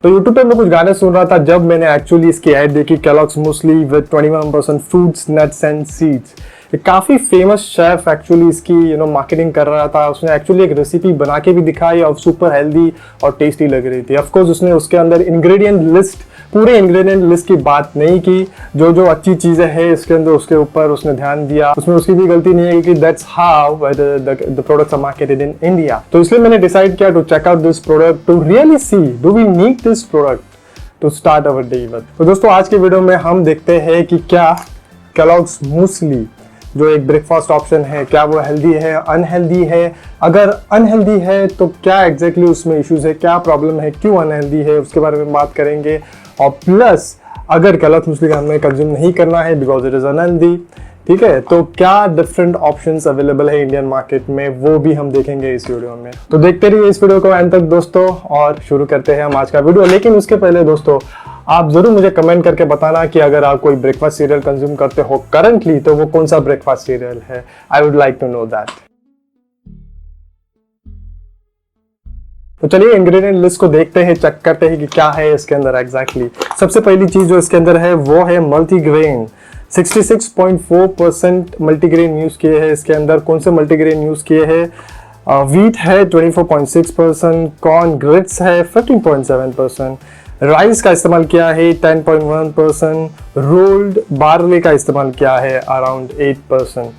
तो यूट्यूब पे मैं कुछ गाने सुन रहा था जब मैंने एक्चुअली इसकी ऐड देखी, Kellogg's muesli with 21% fruits nuts and seeds. ये काफ़ी फेमस शेफ एक्चुअली इसकी मार्केटिंग कर रहा था। उसने एक्चुअली एक रेसिपी बना के भी दिखाई और सुपर हेल्दी और टेस्टी लग रही थी। ऑफ कोर्स उसने उसके अंदर इंग्रेडिएंट लिस्ट, पूरे इंग्रेडिएंट लिस्ट की बात नहीं की। जो जो अच्छी चीज़ें हैं इसके अंदर उसके ऊपर उसने ध्यान दिया। उसमें उसकी भी गलती नहीं है कि that's how the products are marketed in India. तो इसलिए मैंने डिसाइड किया to check out this product to really see do we need this product to start our day with. तो दोस्तों आज के वीडियो में हम देखते हैं कि क्या केलॉग्स मूसली जो एक ब्रेकफास्ट ऑप्शन है, क्या वो हेल्दी है, अनहेल्दी है। अगर अनहेल्दी है तो क्या एग्जैक्टली उसमें इश्यूज है, क्या प्रॉब्लम है, क्यों अनहेल्दी है, उसके बारे में बात करेंगे। और प्लस अगर केलॉग्स मूसली का हमें कंज्यूम नहीं करना है बिकॉज इट इज अनहेल्दी, ठीक है, तो क्या डिफरेंट ऑप्शंस अवेलेबल है इंडियन मार्केट में, वो भी हम देखेंगे इस वीडियो में। तो देखते रहिए इस वीडियो को एंड तक दोस्तों, और शुरू करते हैं हम आज का वीडियो। लेकिन उसके पहले दोस्तों आप जरूर मुझे कमेंट करके बताना कि अगर आप कोई ब्रेकफास्ट सीरियल कंज्यूम करते हो करंटली तो वो कौन सा ब्रेकफास्ट सीरियल है। I would like to know that. तो चलिए इंग्रेडिएंट लिस्ट को देखते हैं, चेक करते हैं कि क्या है इसके अंदर एग्जैक्टली। सबसे पहली चीज जो इसके अंदर है वो है मल्टीग्रेन। 66.4% मल्टीग्रेन यूज किए हैं इसके अंदर। कौन से मल्टीग्रेन यूज किए हैं? व्हीट है 24.6%, कॉर्न ग्रिट्स है 15.7%, राइस का इस्तेमाल किया है 10.1%, रोल्ड बार्ले का इस्तेमाल किया है अराउंड 8%,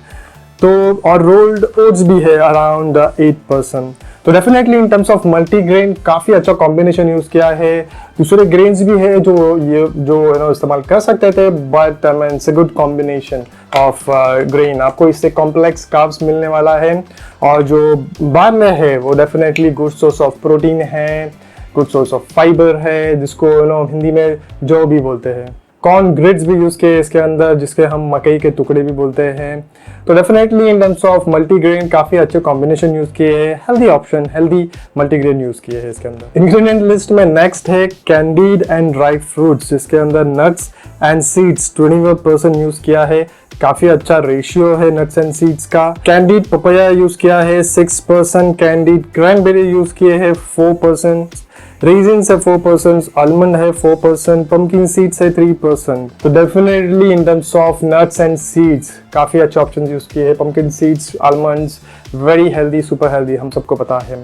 तो और रोल्ड ओट्स भी है अराउंड 8%। तो definitely in terms of multigrain काफ़ी अच्छा कॉम्बिनेशन यूज़ किया है। दूसरे ग्रेन्स भी है जो इस्तेमाल कर सकते थे, but it's a good combination of grain. आपको इससे कॉम्प्लेक्स कार्ब्स मिलने वाला है, और जो बार्ले है वो definitely good source of protein है, गुड सोर्स ऑफ फाइबर है, जिसको हिंदी में जो भी बोलते हैं। कॉर्न ग्रिड्स भी यूज किए इसके अंदर, जिसके हम मकई के टुकड़े भी बोलते हैं। तो definitely in terms of multigrain काफी अच्छे कॉम्बिनेशन यूज किए हैं, healthy option, healthy multigrain use किए हैं इसके अंदर। इंग्रेडिएंट लिस्ट में नेक्स्ट है कैंडीड एंड ड्राई फ्रूट्स, जिसके अंदर नट्स एंड सीड्स 21% यूज किया है। काफी अच्छा रेशियो है नट्स एंड सीड्स का। कैंडीड पपाया यूज किया है 6%, कैंडीड क्रैनबेरी यूज किए हैं 4%, रेजिन्स है 4%, आलमंड है 4%, पंपकिन सीड्स है 3%। तो definitely in terms of nuts and seeds काफ़ी अच्छे ऑप्शन यूज किए हैं। Pumpkin seeds, almonds, very healthy, super healthy, हम सबको पता है।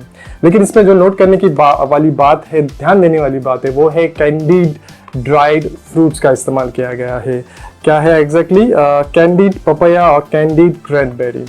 लेकिन इसमें जो नोट करने की वाली बात है, ध्यान देने वाली बात है, वो है कैंडीड ड्राइड फ्रूट्स का इस्तेमाल किया गया है। क्या है एग्जैक्टली? कैंडीड पपाया और कैंडीड क्रैनबेरी।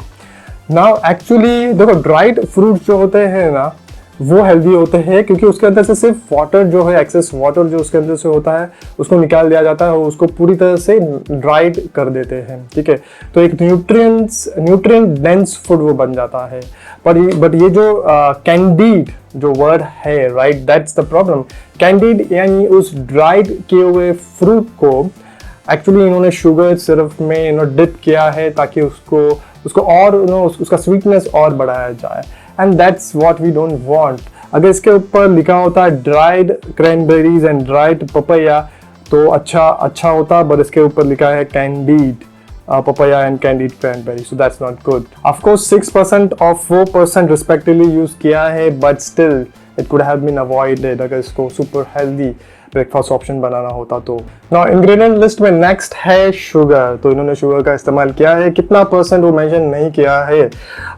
नाउ एक्चुअली देखो, ड्राइड फ्रूट्स जो होते हैं ना वो हेल्दी होते हैं, क्योंकि उसके अंदर से सिर्फ वाटर जो है, एक्सेस वाटर जो उसके अंदर से होता है उसको निकाल दिया जाता है और उसको पूरी तरह से ड्राइड कर देते हैं, ठीक है। तो एक न्यूट्रिएंट डेंस फूड वो बन जाता है। बट ये जो कैंडीड जो वर्ड है, right, that's the problem. Candied यानी उस ड्राइड किए हुए फ्रूट को एक्चुअली इन्होंने शुगर सिरप में डिप किया है, ताकि उसको और उसका स्वीटनेस और बढ़ाया जाए, and that's what we don't want. अगर इसके ऊपर लिखा होता है dried cranberries and dried papaya तो अच्छा होता, बट इसके ऊपर लिखा है candied papaya and candied cranberry, so that's not good. Of course 6% और 4% रिस्पेक्टिवली यूज किया है, but still it could have been avoided अगर इसको सुपर हेल्दी ब्रेकफास्ट ऑप्शन बनाना होता तो। नाउ इंग्रेडिएंट लिस्ट में नेक्स्ट है शुगर। तो इन्होंने शुगर का इस्तेमाल किया है, कितना परसेंट वो मेंशन नहीं किया है,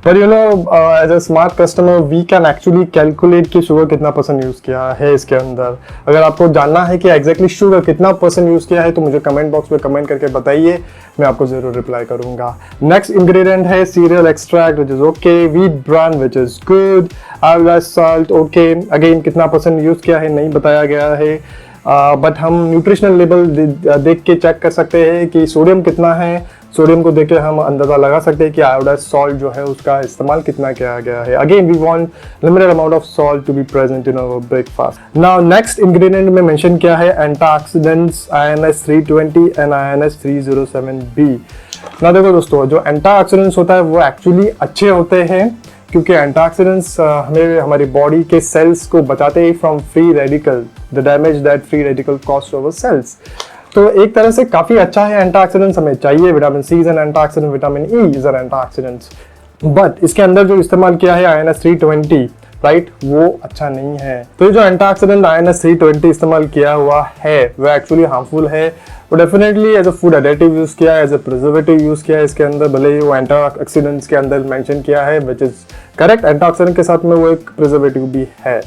पर as a smart customer we can actually calculate कि शुगर कितना परसेंट यूज किया है इसके अंदर। अगर आपको जानना है कि एग्जैक्टली शुगर कितना परसेंट यूज किया है तो मुझे कमेंट बॉक्स में कमेंट करके बताइए, मैं आपको जरूर रिप्लाई करूंगा। नेक्स्ट इंग्रेडिएंट है serial extract, which is okay, wheat bran which is good, आंवला साल्ट ओके। अगेन कितना परसेंट यूज किया है नहीं बताया गया है, बट हम न्यूट्रिशनल लेवल देख के चेक कर सकते हैं कि सोडियम कितना है। सोडियम को देख के हम अंदाजा लगा सकते हैं कि आयोडाइज्ड सॉल्ट जो है उसका इस्तेमाल कितना किया गया है। Again we want limited amount of salt to be present in our breakfast. Now next ingredient में मेंशन किया है antioxidants INS 320 and INS 307B। ना देखो दोस्तों, जो एंटीऑक्सीडेंट्स होता है वो एक्चुअली अच्छे होते हैं, क्योंकि एंटीऑक्सीडेंट्स हमें हमारी बॉडी के सेल्स को बचाते हैं from free radical, the damage that free radical cause to our cells. तो एक तरह से काफी अच्छा है, एंटीऑक्सीडेंट्स हमें चाहिए। Vitamin C is an antioxidant, vitamin E is an antioxidant. But इसके अंदर जो इस्तेमाल किया है INS 320, राइट, वो अच्छा नहीं है। तो ये जो एंटीऑक्सीडेंट INS-320 इस्तेमाल किया हुआ है वो एक्चुअली हार्मफुल है। वो definitely as a food additive use किया है, एज अ प्रिजर्वेटिव यूज किया है इसके अंदर, भले ही वो एंटीऑक्सीडेंट्स के अंदर मेंशन किया है विच इज करेक्ट। एंटीऑक्सीडेंट के साथ में वो एक प्रिजर्वेटिव भी है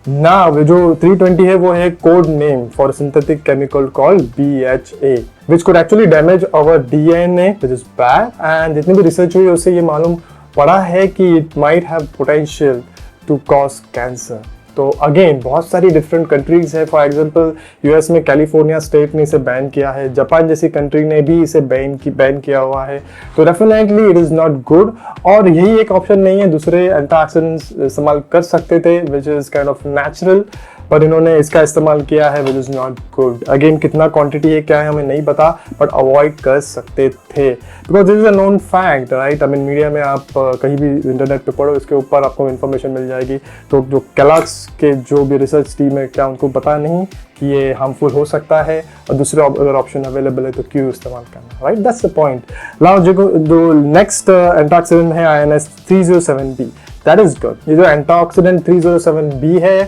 ना। जो 320 है वो है code name for synthetic chemical called BHA which could actually damage our DNA which is bad, and जितनी भी रिसर्च हुई उससे ये मालूम पड़ा है कि it might have potential to cause cancer। तो अगेन बहुत सारी डिफरेंट कंट्रीज है, फॉर एग्जांपल यूएस में कैलिफोर्निया स्टेट ने इसे बैन किया है, जापान जैसी कंट्री ने भी इसे बैन किया हुआ है। तो definitely it is not good, और यही एक ऑप्शन नहीं है, दूसरे एंटीऑक्सीडेंट्स इस्तेमाल कर सकते थे which is kind of natural, पर इन्होंने इसका इस्तेमाल किया है which is not good. Again कितना क्वांटिटी है क्या है हमें नहीं पता, बट अवॉइड कर सकते थे because this is a known fact, right. I mean media में आप कहीं भी इंटरनेट पे पढ़ो, इसके ऊपर आपको इन्फॉर्मेशन मिल जाएगी। तो जो केलॉग्स के जो भी रिसर्च टीम है, क्या उनको पता नहीं कि ये हार्मफुल हो सकता है, और दूसरे अगर ऑप्शन अवेलेबल है तो क्यों इस्तेमाल करना, right. That's the point. Now जो नेक्स्ट एंटीऑक्सीडेंट है INS-307B, दैट इज गुड। ये जो एंटीऑक्सीडेंट 307B है,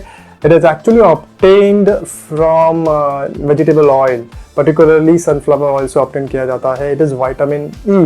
it is actually obtained from vegetable oil, particularly sunflower oil से obtain किया जाता है। It is vitamin E,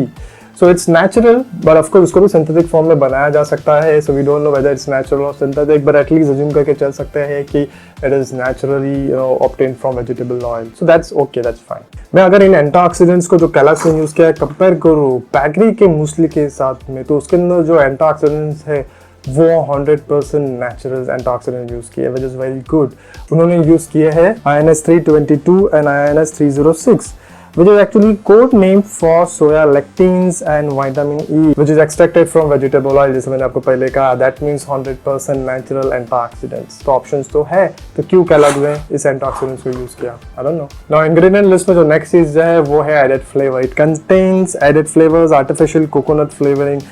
so it's natural, but of course उसको भी synthetic form में बनाया जा सकता है। So we don't know whether it's natural or synthetic, but at least assume करके चल सकते हैं कि it is naturally obtained from vegetable oil, so that's okay, that's fine। मैं अगर इन एंटीऑक्सीडेंट्स को जो कैलॉग्स ने यूज़ किया है कंपेयर करूँ पैगरी के मूसली के साथ में, तो उसके अंदर जो एंटीऑक्सीडेंट्स है वो 100% नेचुरल एंटीऑक्सीडेंट यूज किए, विच इज वेरी गुड। उन्होंने यूज किए हैं INS-322 and INS-306, which is actually code name for soya lectins and vitamin E, which is extracted from vegetable oil, जैसे मैंने आपको पहले कहा। That means 100% natural antioxidants। तो ऑप्शंस तो है, तो क्यों कैलॉग्स ने इस एंटीऑक्सीडेंट्स को यूज किया, I don't know। Now ingredient list में जो नेक्स्ट चीज है वो है added flavor। It contains added flavors, artificial coconut flavoring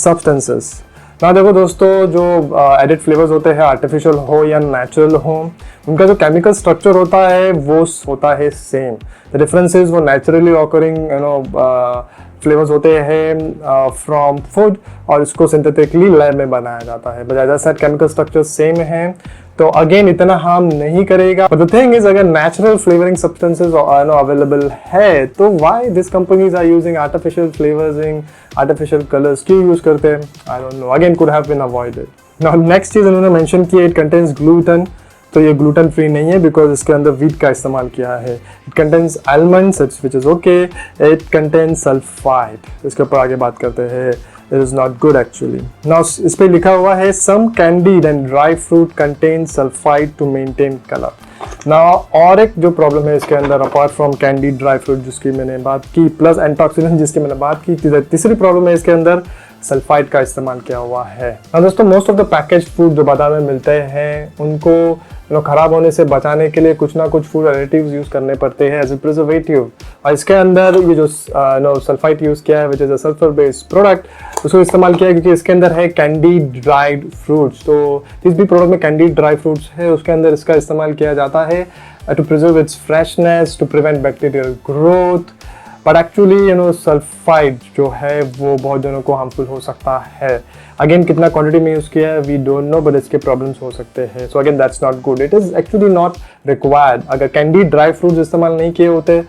substances। ना देखो दोस्तों, जो एडिड फ्लेवर्स होते हैं, आर्टिफिशियल हो या नेचुरल हो, उनका जो केमिकल स्ट्रक्चर होता है वो होता है सेम। द डिफरेंस इज वो नेचुरली ऑकरिंग फ्लेवर्स होते हैं फ्रॉम फूड, और इसको सिंथेटिकली लैब में बनाया जाता है। But as I said chemical structure same है, तो अगेन इतना हार्म नहीं करेगा। बट द थिंग इज अगर नेचुरल फ्लेवरिंग सब्सटेंसेस अवेलेबल है, तो why this companies are using artificial flavouring, artificial colours क्यों यूज करते हैं, I don't know. Again could have been avoided. Now next चीज उन्होंने मेंशन की है, इट कंटेन्स ग्लूटेन। तो ये ग्लूटेन फ्री नहीं है बिकॉज इसके अंदर व्हीट का इस्तेमाल किया है। It contains almonds which is okay. It contains sulphide, इसके ऊपर आगे बात करते हैं। It is not good actually। Now इस पे लिखा हुआ है some candied and dry fruit contain sulfide to maintain color। Now और एक जो प्रॉब्लम है इसके अंदर, apart from candied dry fruit जिसकी मैंने बात की, प्लस एंटीऑक्सीडेंट जिसकी मैंने बात की, तीसरी प्रॉब्लम है इसके अंदर सल्फाइड का इस्तेमाल किया हुआ है। दोस्तों most of the packaged food जो बाजार में मिलते हैं उनको खराब होने से बचाने के लिए कुछ ना कुछ फूड एडिटिव्स यूज करने पड़ते हैं एज ए प्रिजर्वेटिव, और इसके अंदर ये जो सल्फाइड यूज किया है which is a sulphur based product, उसको इस्तेमाल किया है क्योंकि इसके अंदर है कैंडीड ड्राइड फ्रूट्स। तो जिस भी प्रोडक्ट में कैंडीड ड्राई फ्रूट्स है उसके अंदर इसका इस्तेमाल किया जाता है to preserve its freshness, to prevent bacterial growth. But actually sulphide जो है वो बहुत जनों को हार्मफुल हो सकता है। अगेन कितना क्वांटिटी में यूज किया है वी डोंट नो, बट इसके प्रॉब्लम्स हो सकते हैं। So again that's not good, it is actually not required. अगर कैंडी ड्राई फ्रूट्स इस्तेमाल नहीं किए होते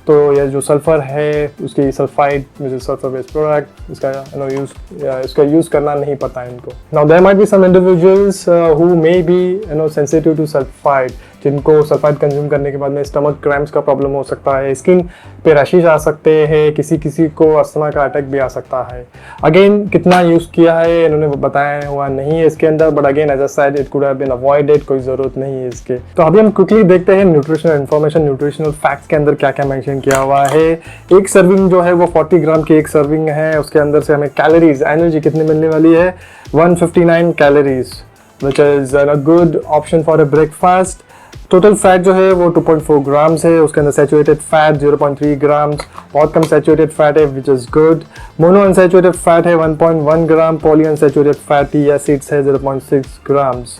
तो ये जो सल्फर है उसकी सल्फाइड सल्फर बेस्ड प्रोडक्ट इसका यूज करना नहीं पता है इनको। Now there might be some individuals who may be sensitive to sulphide, जिनको सल्फाइड कंज्यूम करने के बाद में स्टमक क्रैम्प्स का प्रॉब्लम हो सकता है, स्किन पे रैशेस आ सकते हैं, किसी को अस्थमा का अटैक भी आ सकता है। अगेन कितना यूज़ किया है इन्होंने बताया हुआ नहीं है इसके अंदर, but again as a side it could have been avoided, कोई ज़रूरत नहीं है इसके। तो अभी हम क्विकली देखते हैं न्यूट्रिशनल इन्फॉर्मेशन, न्यूट्रिशनल फैक्ट्स के अंदर क्या क्या मेंशन किया हुआ है। एक सर्विंग जो है वो 40 ग्राम की एक सर्विंग है, उसके अंदर से हमें कैलोरीज एनर्जी कितनी मिलने वाली है 159 calories, which is a good option for a breakfast. Total fat जो है वो 2.4 ग्राम्स है, उसके अंदर सैचुरेटेड फैट 0.3 ग्राम्स, बहुत कम सैचुरेटेड फैट है which is good. Mono unsaturated fat है 1.1 ग्राम, पॉली अनसैचुरेटेड फैटी एसिड्स है 0.6 ग्राम्स।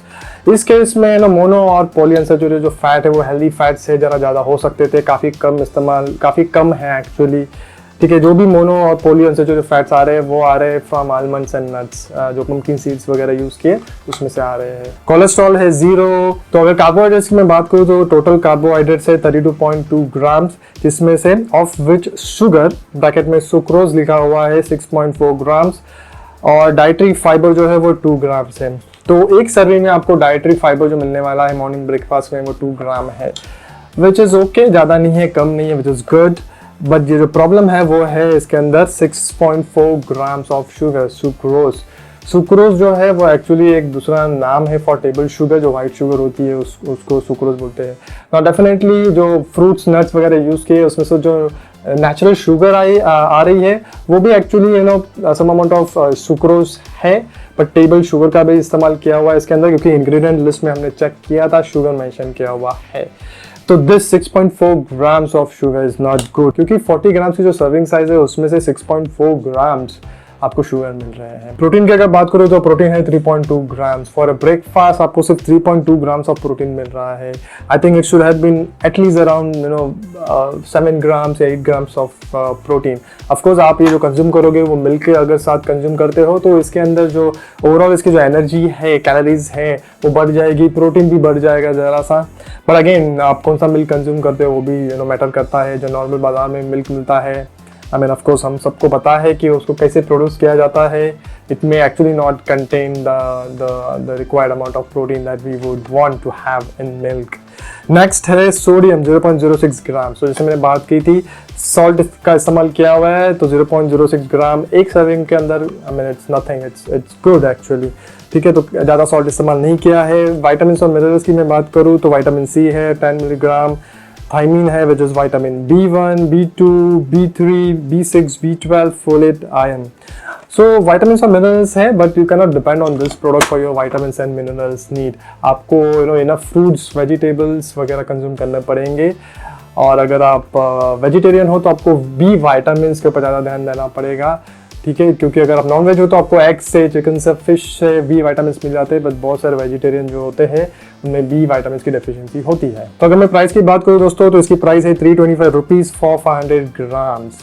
इस केस में मोनो और पॉली अनसैचुरेटेड जो फैट है वो हेल्दी फैट से ज़रा ज़्यादा हो सकते थे, काफ़ी कम है एक्चुअली। ठीक है, जो भी मोनो और पॉली अनसैचुरेटेड फैट्स आ रहे हैं वो आ रहे हैं फ्रॉम आलमंड्स एंड नट्स, जो पंपकिन सीड्स वगैरह यूज किए उसमें से आ रहे हैं। कोलेस्ट्रॉल है 0। तो अगर कार्बोहाइड्रेट्स की मैं बात करूँ तो टोटल कार्बोहाइड्रेट्स है 32.2 ग्राम्स, जिसमें से ऑफ विच शुगर ब्रैकेट में सुक्रोज लिखा हुआ है 6.4 ग्राम्स, और डाइटरी फाइबर जो है वो 2 ग्राम्स है। तो एक सर्विंग में आपको डाइटरी फाइबर जो मिलने वाला है मॉर्निंग ब्रेकफास्ट में वो 2 ग्राम है, विच इज़ ओके, ज़्यादा नहीं है कम नहीं है, विच इज़ गुड। बट ये जो प्रॉब्लम है वो है इसके अंदर 6.4 grams of sugar, sucrose. Sucrose जो है वो एक्चुअली एक दूसरा नाम है फॉर टेबल शुगर, जो वाइट शुगर होती है उसको सुक्रोज बोलते हैं। ना डेफिनेटली जो फ्रूट्स नट्स वगैरह यूज़ किए उसमें से जो नेचुरल शुगर आ रही है वो भी actually some amount of sucrose है, बट टेबल शुगर का भी इस्तेमाल किया हुआ है इसके अंदर, क्योंकि इंग्रेडिएंट लिस्ट में हमने चेक किया था शुगर मेंशन किया हुआ है। तो this 6.4 grams of sugar is not good, क्योंकि 40 ग्राम्स की जो सर्विंग साइज है उसमें से 6.4 ग्राम्स आपको शुगर मिल रहे हैं। प्रोटीन की अगर बात करो तो प्रोटीन है 3.2 ग्राम्स। फॉर अ ब्रेकफास्ट आपको सिर्फ 3.2 ग्राम्स ऑफ प्रोटीन मिल रहा है। I think it should have been at least around 7 grams या 8 ग्राम्स ऑफ प्रोटीन। ऑफकोर्स आप ये जो कंज्यूम करोगे वो मिल्क के अगर साथ कंज्यूम करते हो तो इसके अंदर जो ओवरऑल इसकी जो एनर्जी है, कैलोरीज है वो बढ़ जाएगी, प्रोटीन भी बढ़ जाएगा ज़रा सा। बट अगेन आप कौन सा मिल्क कंज्यूम करते हो वो भी मैटर करता है। जो नॉर्मल बाजार में मिल्क मिलता है, आई मीन ऑफकोर्स हम सबको पता है कि उसको कैसे प्रोड्यूस किया जाता है। It may actually not contain the required amount of protein that we would want to have in milk. Next है सोडियम 0.06 ग्राम। सो जैसे मैंने बात की थी सॉल्ट का इस्तेमाल किया हुआ है, तो 0.06 ग्राम एक सर्विंग के अंदर, I mean it's nothing, it's good actually. ठीक है, तो ज़्यादा सॉल्ट इस्तेमाल नहीं किया है। विटामिन और मिनरल्स की मैं बात करूँ तो विटामिन सी है 10 मिलीग्राम, थायमीन है which is vitamin B1, B2, B3, B6, B12, folate, iron. So vitamin और मिनरल्स हैं, but you cannot depend on this product for your vitamins and minerals need. आपको इनफ फ्रूट्स, वेजिटेबल्स वगैरह consume करने पड़ेंगे। और अगर आप वेजिटेरियन हो तो आपको बी विटामिन्स के ऊपर ज़्यादा ध्यान देना पड़ेगा। ठीक है, क्योंकि अगर आप नॉन वेज हो तो आपको एग से, चिकन से, फिश से बी विटामिन्स मिल जाते हैं, बट बहुत सारे वेजिटेरियन जो होते हैं उनमें बी विटामिन्स की डेफिशिएंसी होती है। तो अगर मैं प्राइस की बात करूँ दोस्तों तो इसकी प्राइस है 325 रुपीज़ फॉर 500 ग्राम्स।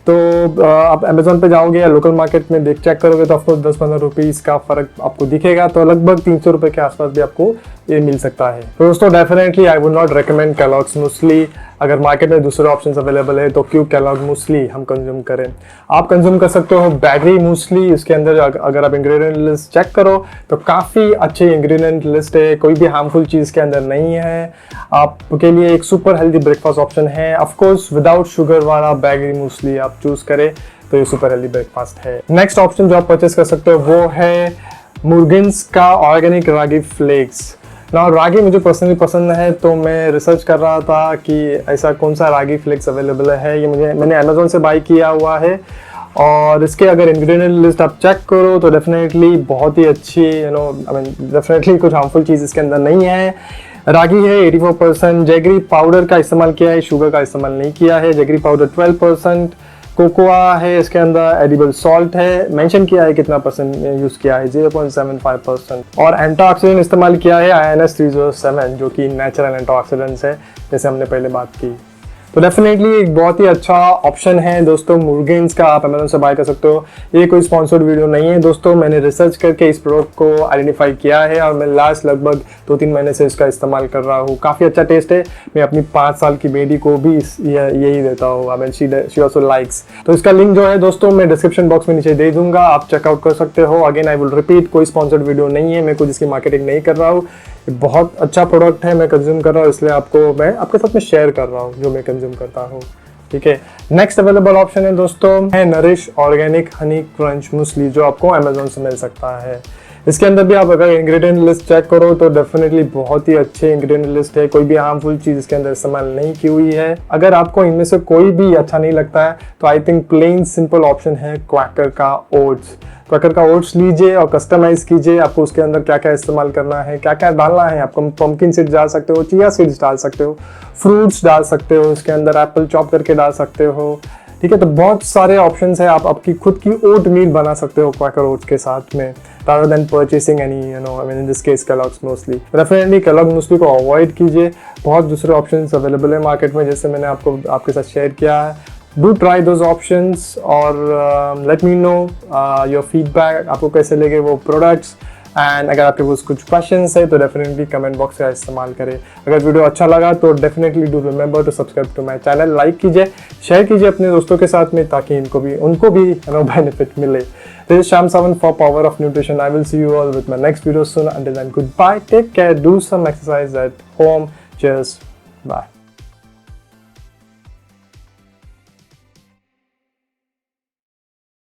तो आप अमेजोन पे जाओगे या लोकल मार्केट में चेक करोगे तो आपको 10-15 रुपीज़ का फ़र्क आपको दिखेगा, तो लगभग 300 रुपये के आसपास भी आपको ये मिल सकता है। तो दोस्तों definitely I would not recommend Kellogg's muesli. अगर मार्केट में दूसरे ऑप्शंस अवेलेबल है तो क्यों केलॉग मूसली हम कंज्यूम करें। आप कंज्यूम कर सकते हो बैगरी मूसली। इसके अंदर अगर आप इंग्रेडिएंट लिस्ट चेक करो तो काफ़ी अच्छी इंग्रेडिएंट लिस्ट है, कोई भी हार्मफुल चीज़ के अंदर नहीं है। आपके लिए एक सुपर हेल्दी ब्रेकफास्ट ऑप्शन है। ऑफकोर्स विदाउट शुगर वाला बैगरी मूसली आप चूज़ करें तो ये सुपर हेल्दी ब्रेकफास्ट है। नेक्स्ट ऑप्शन जो आप परचेस कर सकते हो वो है मुर्गिन्स का ऑर्गेनिक रागी फ्लेक्स। ना रागी मुझे पर्सनली पसंद है, तो मैं रिसर्च कर रहा था कि ऐसा कौन सा रागी फ्लेक्स अवेलेबल है। ये मैंने अमेजोन से बाई किया हुआ है, और इसके अगर इंग्रेडिएंट लिस्ट आप चेक करो तो डेफिनेटली बहुत ही अच्छी डेफिनेटली कुछ हार्मफुल चीज़ इसके अंदर नहीं है। रागी है 84%, जैगरी पाउडर का इस्तेमाल किया है, शुगर का इस्तेमाल नहीं किया है। जैगरी पाउडर 12%, कोकोआ है, इसके अंदर एडिबल सॉल्ट है, मेंशन किया है कितना परसेंट यूज़ किया है 0.75%, और एंटीऑक्सीडेंट इस्तेमाल किया है INS 307 जो कि नेचुरल एंटीऑक्सीडेंट्स है जैसे हमने पहले बात की। तो डेफिनेटली एक बहुत ही अच्छा ऑप्शन है दोस्तों मुर्गिन्स का, आप अमेजोन से बाय कर सकते हो। ये कोई स्पॉन्सर्ड वीडियो नहीं है दोस्तों, मैंने रिसर्च करके इस प्रोडक्ट को आइडेंटिफाई किया है और मैं लास्ट लगभग 2-3 महीने से इसका इस्तेमाल कर रहा हूँ। काफ़ी अच्छा टेस्ट है। मैं अपनी 5 साल की बेटी को भी यही देता हूँ। I mean she also likes. तो इसका लिंक जो है दोस्तों मैं डिस्क्रिप्शन बॉक्स में नीचे दे दूंगा, आप चेकआउट कर सकते हो। अगेन आई विल रिपीट, कोई स्पॉन्सर्ड वीडियो नहीं है, मैं कुछ इसकी मार्केटिंग नहीं कर रहा हूँ। बहुत अच्छा प्रोडक्ट है, मैं कंज्यूम कर रहा हूँ, इसलिए मैं आपके साथ में शेयर कर रहा हूँ जो मैं कंज्यूम करता हूँ। ठीक है, नेक्स्ट अवेलेबल ऑप्शन है दोस्तों है nourish organic honey crunch muesli, जो आपको अमेजोन से मिल सकता है। इसके अंदर भी आप अगर इंग्रेडिएंट लिस्ट चेक करो तो डेफिनेटली बहुत ही अच्छे इंग्रेडिएंट लिस्ट है, कोई भी हार्मफुल चीज़ इसके अंदर इस्तेमाल नहीं की हुई है। अगर आपको इनमें से कोई भी अच्छा नहीं लगता है तो I think plain simple option है क्वैकर का ओट्स। क्वैकर का ओट्स लीजिए और कस्टमाइज कीजिए, आपको उसके अंदर क्या क्या इस्तेमाल करना है, क्या क्या डालना है। आपको पंपकिन सीड्स डाल सकते हो, चिया सीड्स डाल सकते हो, फ्रूट्स डाल सकते हो, इसके अंदर एप्पल चॉप करके डाल सकते हो। ठीक है, तो बहुत सारे ऑप्शंस है। आप आपकी खुद की ओट मील बना सकते हो क्वैकर ओट्स के साथ में, rather than purchasing any in this case Kellogg's Muesli। Definitely Kellogg's Muesli को अवॉइड कीजिए। बहुत दूसरे ऑप्शंस अवेलेबल है मार्केट में, जैसे मैंने आपके साथ शेयर किया है। डू ट्राई दोज ऑप्शंस और let me know your feedback, आपको कैसे लगे वो प्रोडक्ट्स। एंड अगर आपके पास कुछ क्वेश्चंस है तो डेफिनेटली कमेंट बॉक्स का इस्तेमाल करें। अगर वीडियो अच्छा लगा तो definitely do remember to subscribe to my channel, like कीजिए, शेयर कीजिए अपने दोस्तों के साथ में ताकि उनको भी बेनिफिट मिले। This is Sham Sawan for Power of Nutrition. I will see you all with my next video soon. Until then, goodbye. Take care. Do some exercise at home. Cheers. Bye.